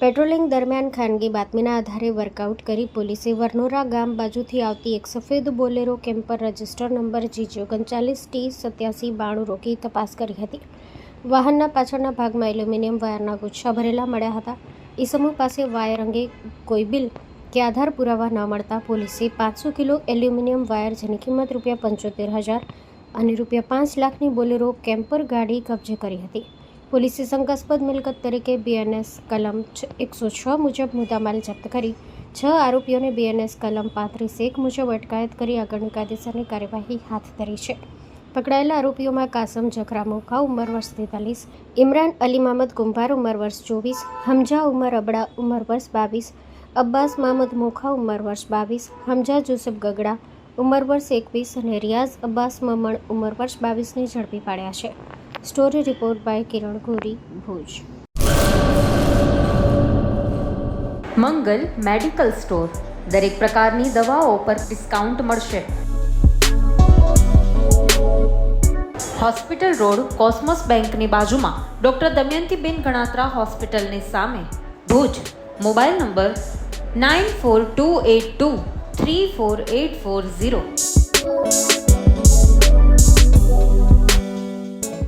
Patrolling દરમિયાન ખાનગી બાતમીના આધારે વર્કઆઉટ કરી પોલીસે વરનોરા ગામ બાજુથી આવતી એક સફેદ Bolero camper register number GJ39T8792 રોકી તપાસ કરી હતી. વાહનના પાછળના ભાગમાં એલ્યુમિનિયમ વાયરના ગુચ્છા ભરેલા મળ્યા હતા. ઈસમો પાસે વાયર અંગે કોઈ બિલ કે આધાર પુરાવા ન મળતા પોલીસે 500 કિલો એલ્યુમિનિયમ વાયર જેની કિંમત ₹75,000 અને ₹5 લાખની બોલેરો કેમ્પર ગાડી કબજે કરી હતી. પોલીસે શંકાસ્પદ મિલકત તરીકે BNS કલમ 106 મુજબ મુદ્દામાલ જપ્ત કરી 6 આરોપીઓને BNS કલમ 35(1) મુજબ અટકાયત કરી આગળની કાયદેસરની કાર્યવાહી હાથ ધરી છે. પકડાયેલા આરોપીઓમાં કાસમ જખરા મોખા ઉંમર વર્ષ 43, ઇમરાન અલી મામદ કુંભાર ઉંમર વર્ષ 24, હમજા ઉમર અબડા ઉંમર વર્ષ 22, અબ્બાસ મામદ મોખા ઉંમર વર્ષ 22, હમજા જુસફ ગગડા ઉંમર વર્ષ 21 અને રિયાઝ અબ્બાસ મમણ ઉંમર વર્ષ 22ને ઝડપી પાડ્યા છે. Story report by Kiran Gori, Bhuj. Mangal medical store. દરેક પ્રકારની દવાઓ પર ડિસ્કાઉન્ટ મળશે. હોસ્પિટલ રોડ, કોસ્મોસ બેંકની બાજુમાં, ડૉક્ટર દમયંતીબેન ગણાત્રા હોસ્પિટલની સામે, ભુજ. Mobile number 9428234840.